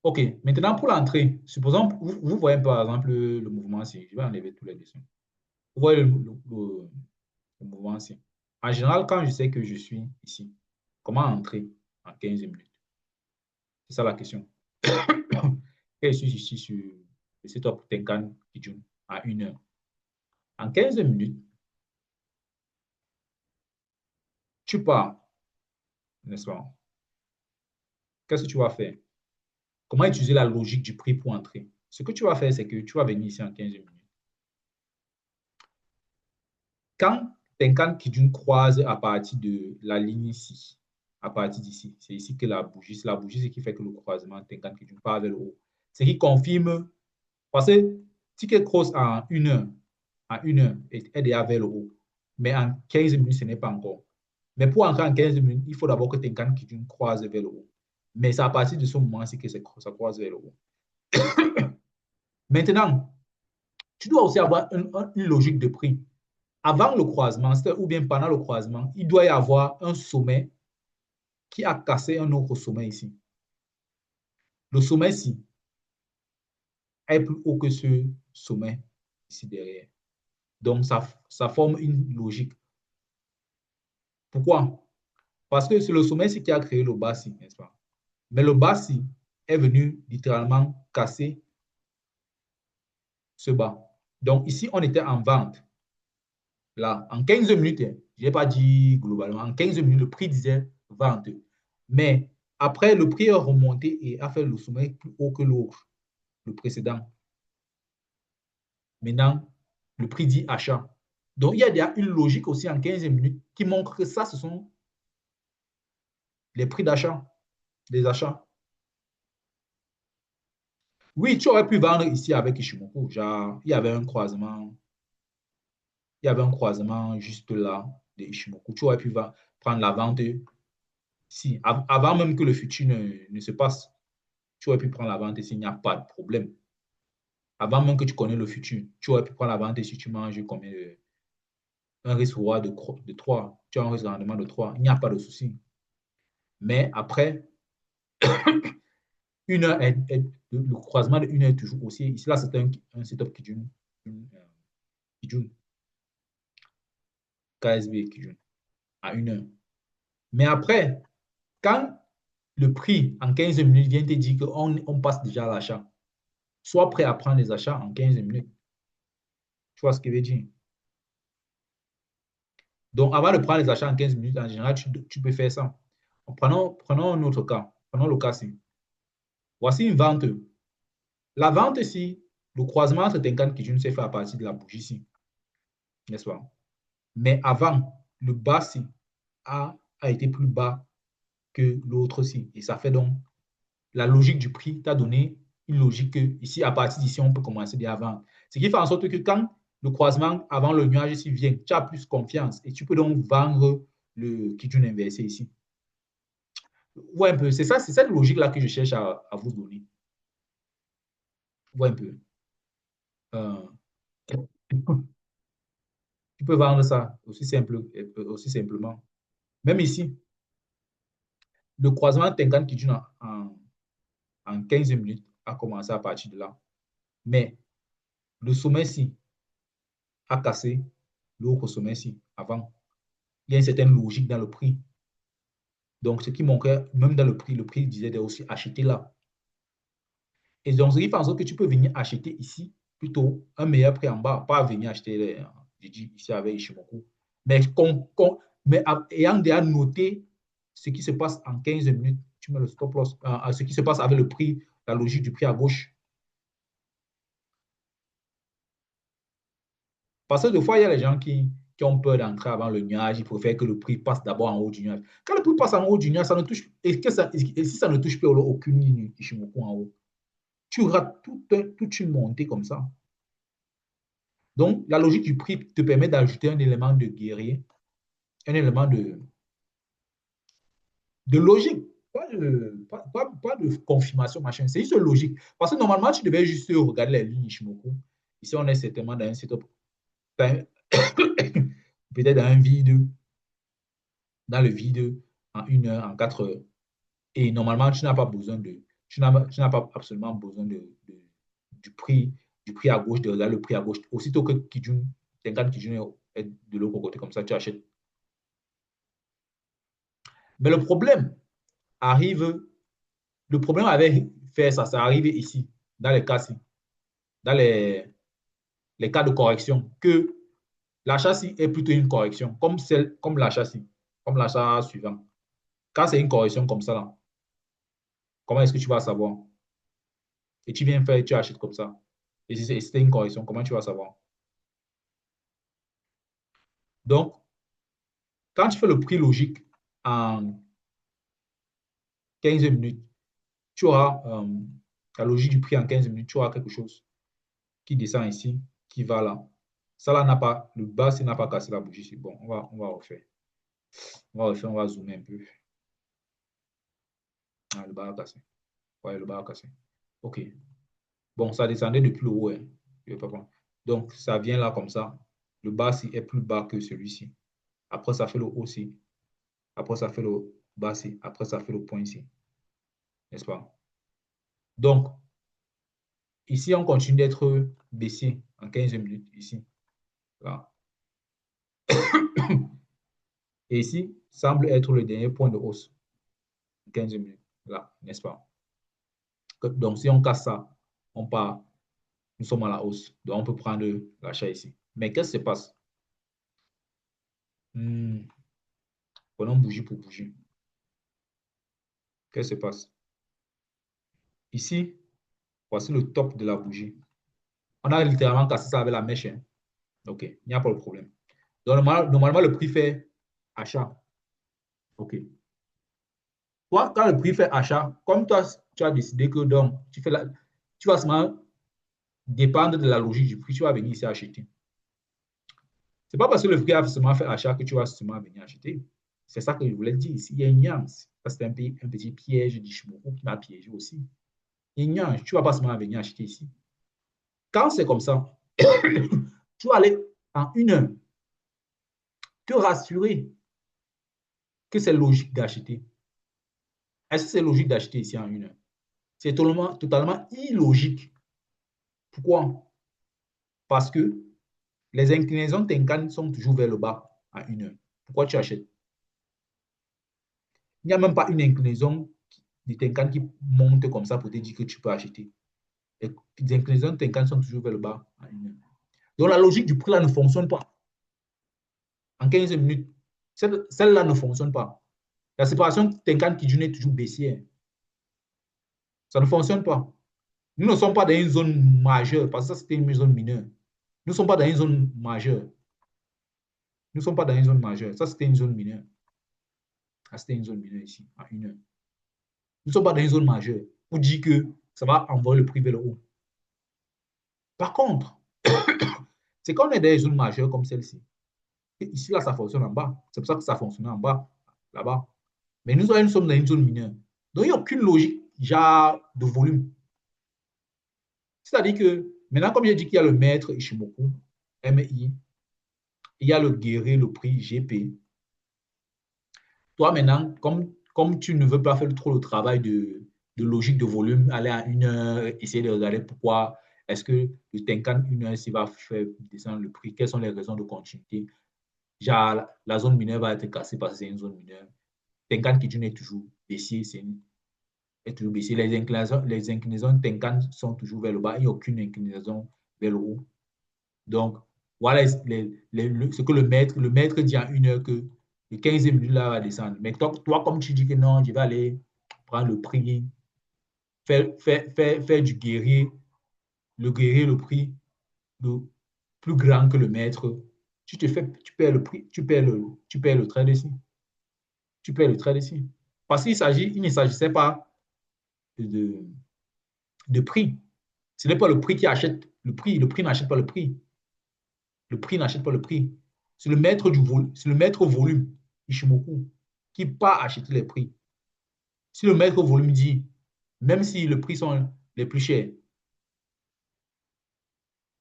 OK, maintenant pour l'entrée, supposons, vous voyez par exemple le mouvement ici. Je vais enlever tous les dessins. Vous voyez le mouvement ici. En général, quand je sais que je suis ici, comment entrer en 15 minutes? C'est ça la question. Quand je suis ici sur le site-up Tenkan Kijun à 1 heure. En 15 minutes, tu pars, n'est-ce pas? Qu'est-ce que tu vas faire? Comment utiliser la logique du prix pour entrer? Ce que tu vas faire, c'est que tu vas venir ici en 15 minutes. Quand Tenkan Kijun croise à partir de la ligne ici, à partir d'ici, c'est ici que c'est la bougie qui fait que le croisement Tenkan Kijun part vers le haut. Ce qui confirme, parce que Ticket Cross en une heure est déjà vers le haut. Mais en 15 minutes, ce n'est pas encore. Mais pour entrer en 15 minutes, il faut d'abord que Tenkan Kijun croise vers le haut. Mais c'est à partir de ce moment-ci que ça croise vers le haut. Maintenant, tu dois aussi avoir une logique de prix. Avant le croisement, ou bien pendant le croisement, il doit y avoir un sommet qui a cassé un autre sommet ici. Le sommet-ci est plus haut que ce sommet ici derrière. Donc, ça forme une logique. Pourquoi? Parce que c'est le sommet-ci qui a créé le bas-ci, n'est-ce pas? Mais le bas-ci est venu littéralement casser ce bas. Donc, ici, on était en vente. Là, en 15 minutes, je n'ai pas dit globalement, en 15 minutes, le prix disait vente. Mais après, le prix est remonté et a fait le sommet plus haut que l'autre, le précédent. Maintenant, le prix dit achat. Donc, il y a une logique aussi en 15 minutes qui montre que ça, ce sont les prix d'achat, les achats. Oui, tu aurais pu vendre ici avec Ishimoku. Genre, il y avait un croisement juste là. de Ishimoku. Tu aurais pu prendre la vente si, avant même que le futur ne se passe. Tu aurais pu prendre la vente s'il n'y a pas de problème. Avant même que tu connais le futur, tu aurais pu prendre la vente si tu manges combien un risque roi de 3. Tu as un risque de rendement de 3. Il n'y a pas de souci. Mais après, une heure le croisement de 1 heure est toujours aussi. Ici, là, c'est un setup Kijun. Kijun. KSB Kijun. À 1 heure. Mais après, quand le prix en 15 minutes vient te dire qu'on passe déjà à l'achat, sois prêt à prendre les achats en 15 minutes. Tu vois ce que je veux dire? Donc, avant de prendre les achats en 15 minutes, en général, tu peux faire ça. Prenons un autre cas. Prenons le cas-ci. Voici une vente. La vente ici, le croisement entre Tenkan Kijun s'est fait à partir de la bougie-ci, n'est-ce pas? Mais avant, le bas-ci a été plus bas que l'autre-ci. Et ça fait donc, la logique du prix t'a donné une logique que, ici, à partir d'ici, on peut commencer dès avant. Ce qui fait en sorte que quand le croisement avant le nuage ici vient, tu as plus confiance et tu peux donc vendre le Kijun inversé ici. Ouais, un peu. C'est ça, c'est cette logique-là que je cherche à vous donner. Ouais, un peu. Euh, tu peux vendre ça aussi simplement. Même ici, le croisement Tenkan Kijun en 15 minutes a commencé à partir de là. Mais le sommet-ci a cassé l'autre sommet-ci avant. Il y a une certaine logique dans le prix. Donc, ce qui manquait, même dans le prix disait aussi acheter là. Et donc, ce qui fait en sorte que tu peux venir acheter ici, plutôt un meilleur prix en bas, pas venir acheter ici avec Ishimoku. Mais, ayant déjà noté ce qui se passe en 15 minutes, tu mets le stop loss, ce qui se passe avec le prix, la logique du prix à gauche. Parce que des fois, il y a les gens qui ont peur d'entrer avant le nuage, ils préfèrent que le prix passe d'abord en haut du nuage. Quand le prix passe en haut du nuage, ça ne touche, et si ça ne touche plus aucune ligne Ishimoku en haut, tu rates toute une montée comme ça. Donc, la logique du prix te permet d'ajouter un élément de guerrier, un élément de logique, pas de confirmation, machin. C'est juste logique. Parce que normalement, tu devais juste regarder les lignes Ishimoku. Ici, on est certainement dans un setup, peut-être dans un vide, dans le vide, en 1 heure, en 4 heures. Et normalement, tu n'as pas besoin tu n'as pas absolument besoin du prix à gauche, de regarder le prix à gauche. Aussitôt que Kijun, Tenkan Kijun est de l'autre côté, comme ça, tu achètes. Mais le problème avec faire ça, ça arrive ici, dans les cas-ci, dans les cas de correction, que l'achat-ci est plutôt une correction, comme l'achat-ci, comme l'achat suivant. Quand c'est une correction comme ça, là, comment est-ce que tu vas savoir? Et tu viens faire, tu achètes comme ça. Et si c'était une correction, comment tu vas savoir? Donc, quand tu fais le prix logique en 15 minutes, tu auras la logique du prix en 15 minutes, tu auras quelque chose qui descend ici, qui va là. Ça là n'a pas, le bas, ça n'a pas cassé la bougie ici. Bon, on va refaire. On va zoomer un peu. Ah, le bas a cassé. Ouais, le bas a cassé. OK. Bon, ça descendait depuis le haut. Hein. Donc, ça vient là comme ça. Le bas ci est plus bas que celui-ci. Après, ça fait le haut ci. Après, ça fait le bas ci. Après, ça fait le point ici. N'est-ce pas? Donc, ici, on continue d'être baissier en 15 minutes. Ici. Là. Et ici, semble être le dernier point de hausse. 15 minutes. Là, n'est-ce pas? Donc, si on casse ça, on part, nous sommes à la hausse. Donc, on peut prendre l'achat ici. Mais qu'est-ce qui se passe? Prenons bougie pour bougie. Qu'est-ce qui se passe? Ici, voici le top de la bougie. On a littéralement cassé ça avec la mèche. Hein. OK, il n'y a pas de problème. Donc, normalement, le prix fait achat. OK. Toi, quand le prix fait achat, comme toi, tu as décidé que donc, tu vas seulement dépendre de la logique du prix, tu vas venir ici acheter. C'est pas parce que le prix a seulement fait achat que tu vas seulement venir acheter. C'est ça que je voulais dire ici. Il y a une nuance. Ça, c'est un petit piège d'Ishimoku qui m'a piégé aussi. Il y a une nuance. Tu ne vas pas seulement venir acheter ici. Quand c'est comme ça, tu vas aller en une heure te rassurer que c'est logique d'acheter. Est-ce que c'est logique d'acheter ici en une heure? C'est totalement illogique. Pourquoi? Parce que les inclinaisons de Tenkan sont toujours vers le bas à une heure. Pourquoi tu achètes? Il n'y a même pas une inclinaison de Tenkan qui monte comme ça pour te dire que tu peux acheter. Les inclinaisons de Tenkan sont toujours vers le bas à une heure. Donc la logique du prix là ne fonctionne pas. En 15 minutes, celle-là ne fonctionne pas. La séparation Tenkan qui est toujours baissière. Ça ne fonctionne pas. Nous ne sommes pas dans une zone majeure, parce que ça, c'était une zone mineure. Nous ne sommes pas dans une zone majeure. Nous ne sommes pas dans une zone majeure. Ça, c'était une zone mineure. Ah, c'était une zone mineure ici, à une heure. Nous ne sommes pas dans une zone majeure pour dire que ça va envoyer le prix vers le haut. Par contre, c'est quand on est dans une zone majeure comme celle-ci. Ici, là, ça fonctionne en bas. C'est pour ça que ça fonctionne en bas, là-bas. Mais nous sommes dans une zone mineure. Donc, il n'y a aucune logique, genre, de volume. C'est-à-dire que, maintenant, comme j'ai dit qu'il y a le maître Ishimoku, MI, il y a le guerrier, le prix GP. Toi, maintenant, comme tu ne veux pas faire trop le travail de logique de volume, aller à une heure, essayer de regarder pourquoi est-ce que le Tenkan une heure, s'il va faire descendre le prix, quelles sont les raisons de continuité. Genre, la zone mineure va être cassée parce que c'est une zone mineure. Tenkan qui est toujours baissier, est toujours baissier. Les inclinaisons Tenkan sont toujours vers le bas. Il n'y a aucune inclinaison vers le haut. Donc, voilà ce que le maître dit en une heure que le 15e minute là va descendre. Mais toi, comme tu dis que non, je vais aller prendre le prix, faire du guerrier, le prix le plus grand que le maître, tu perds le prix, tu perds le trait dessus. Tu perds le trait dessus. Parce il ne s'agissait pas de, de prix. Ce n'est pas le prix qui achète le prix. Le prix n'achète pas le prix. Le prix n'achète pas le prix. C'est le maître du volume, c'est le maître volume, Ishimoku, qui part acheter les prix. Si le maître volume dit, même si les prix sont les plus chers,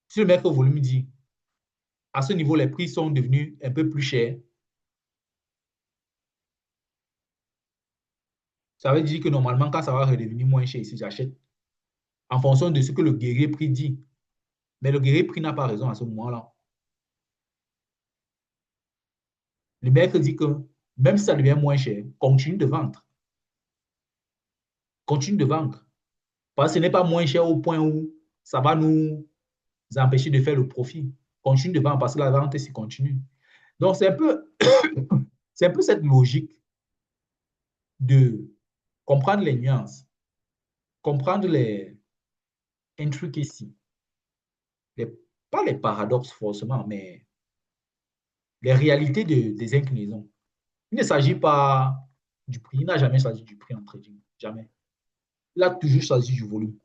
si le maître volume dit, à ce niveau, les prix sont devenus un peu plus chers, ça veut dire que normalement, quand ça va redevenir moins cher ici, j'achète en fonction de ce que le guerrier prix dit. Mais le guerrier prix n'a pas raison à ce moment-là. Le maître dit que même si ça devient moins cher, continue de vendre. Continue de vendre. Parce que ce n'est pas moins cher au point où ça va nous empêcher de faire le profit. Continue de vendre parce que la vente s'y continue. Donc, c'est un peu cette logique de comprendre les nuances, comprendre les intricacies, les, pas les paradoxes forcément, mais les réalités des inclinaisons. Il ne s'agit pas du prix, il n'a jamais s'agit du prix en trading, jamais. Il a toujours s'agit du volume.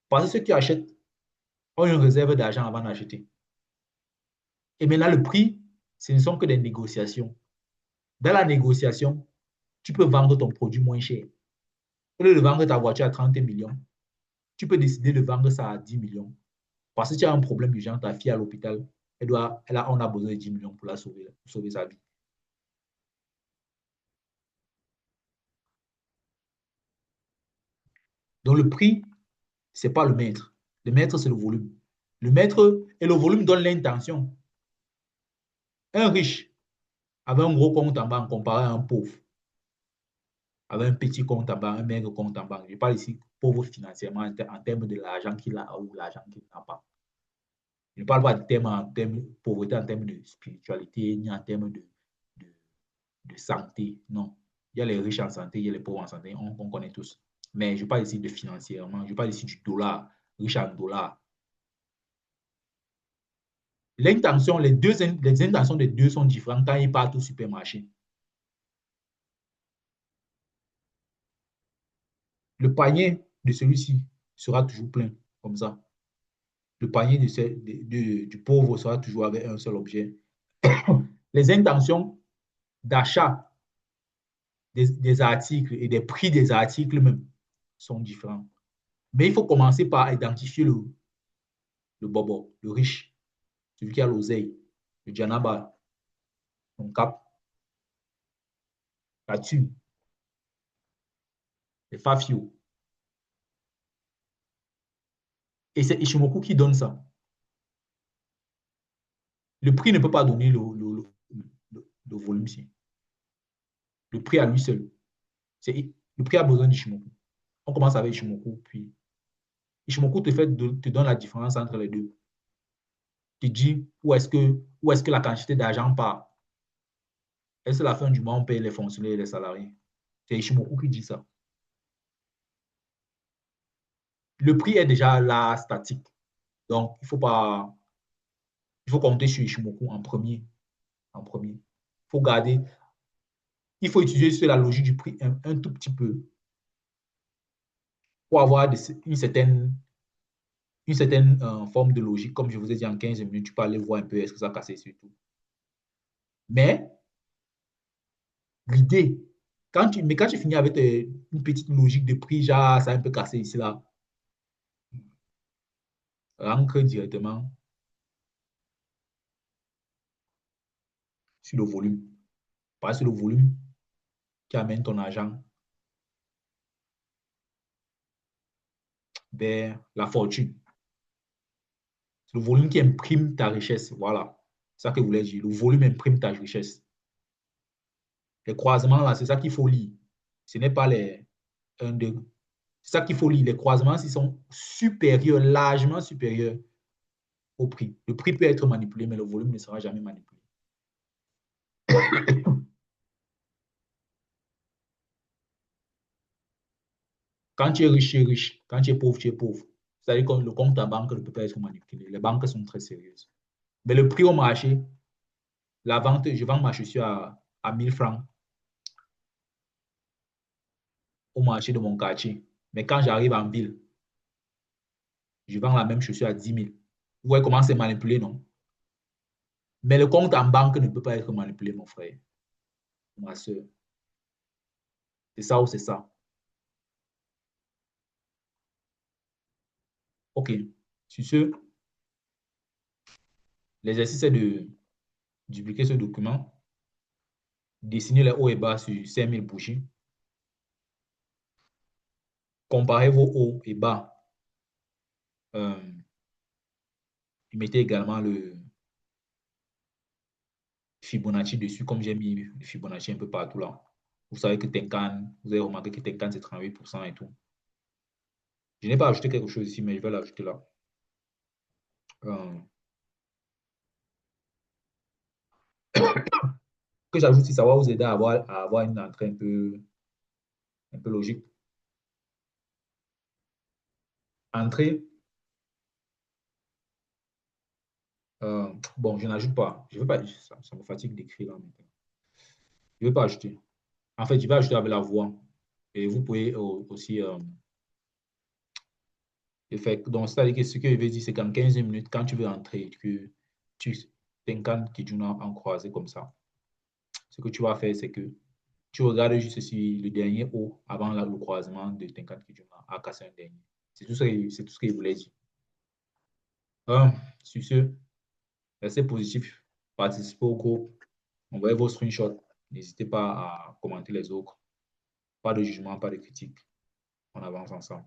Parce que ceux qui achètent ont une réserve d'argent avant d'acheter. Et maintenant, le prix, ce ne sont que des négociations. Dans la négociation, tu peux vendre ton produit moins cher. Au lieu de vendre ta voiture à 30 millions, tu peux décider de vendre ça à 10 millions. Parce que tu as un problème urgent, ta fille à l'hôpital, on a besoin de 10 millions pour la sauver, pour sauver sa vie. Donc le prix, ce n'est pas le maître. Le maître, c'est le volume. Le maître et le volume donnent l'intention. Un riche avait un gros compte en banque comparé à un pauvre, avec un petit compte en banque, un maigre compte en banque. Je parle ici pauvre financièrement en termes de l'argent qu'il a ou l'argent qu'il n'a pas. Je ne parle pas de termes de pauvreté en termes de spiritualité ni en termes de, de santé. Non. Il y a les riches en santé, il y a les pauvres en santé, on connaît tous. Mais je parle ici de financièrement, je parle ici du dollar, riche en dollars. L'intention, les intentions des deux sont différentes quand ils partent au supermarché. Le panier de celui-ci sera toujours plein, comme ça. Le panier du pauvre sera toujours avec un seul objet. Les intentions d'achat des articles et des prix des articles même sont différents. Mais il faut commencer par identifier le bobo, le riche, celui qui a l'oseille, le djanaba, son cap, la thune, les fafios. Et c'est Ishimoku qui donne ça. Le prix ne peut pas donner le volume ici. Le prix à lui seul. Le prix a besoin d'Ishimoku. On commence avec Ishimoku, puis Ishimoku te donne la différence entre les deux. Tu dis où est-ce que la quantité d'argent part. Est-ce que la fin du mois, on paye les fonctionnaires et les salariés? C'est Ishimoku qui dit ça. Le prix est déjà là, statique. Donc, il faut compter sur Ishimoku en premier. En premier. Il faut utiliser la logique du prix un tout petit peu pour avoir une certaine forme de logique. Comme je vous ai dit, en 15 minutes, tu peux aller voir un peu est-ce que ça a cassé surtout. Mais l'idée, quand tu finis avec une petite logique de prix, genre, ça a un peu cassé ici, là, rentre directement sur le volume. Parce que le volume qui amène ton argent vers la fortune. C'est le volume qui imprime ta richesse. Voilà. C'est ça que je voulais dire. Le volume imprime ta richesse. Les croisements, là, c'est ça qu'il faut lire. Ce n'est pas les 1, 2. C'est ça qu'il faut lire. Les croisements, ils sont supérieurs, largement supérieurs au prix. Le prix peut être manipulé, mais le volume ne sera jamais manipulé. Quand tu es riche, tu es riche. Quand tu es pauvre, tu es pauvre. C'est-à-dire que le compte à banque ne peut pas être manipulé. Les banques sont très sérieuses. Mais le prix au marché, la vente, je vends ma chaussure à 1000 francs au marché de mon quartier. Mais quand j'arrive en ville, je vends la même chaussure à 10 000. Vous voyez comment c'est manipulé, non? Mais le compte en banque ne peut pas être manipulé, mon frère, ma soeur. C'est ça ou c'est ça. OK. Sur ce, l'exercice est de dupliquer ce document, dessiner les hauts et bas sur 5000 bougies, comparer vos hauts et bas. Euh, mettez également le Fibonacci dessus, comme j'ai mis le Fibonacci un peu partout là. Vous savez que Tenkan, vous avez remarqué que Tenkan c'est 38% et tout. Je n'ai pas ajouté quelque chose ici, mais je vais l'ajouter là. Euh, que j'ajoute ici, ça va vous aider à avoir une entrée un peu logique. Entrée, bon, je n'ajoute pas. Je veux pas, ça me fatigue d'écrire là maintenant. Je ne vais pas ajouter. En fait, je vais ajouter avec la voix. Et vous pouvez aussi donc, c'est-à-dire que ce que je veux dire, c'est qu'en 15 minutes, quand tu veux entrer, que tu t'incarnes Kijuna en croisé comme ça, ce que tu vas faire, c'est que tu regardes juste si le dernier haut avant le croisement de Tenkan Kijuna a cassé un dernier. C'est tout ce que je voulais dire. Euh, sur ce, restez positif, participez au groupe, envoyez vos screenshots. N'hésitez pas à commenter les autres. Pas de jugement, pas de critique. On avance ensemble.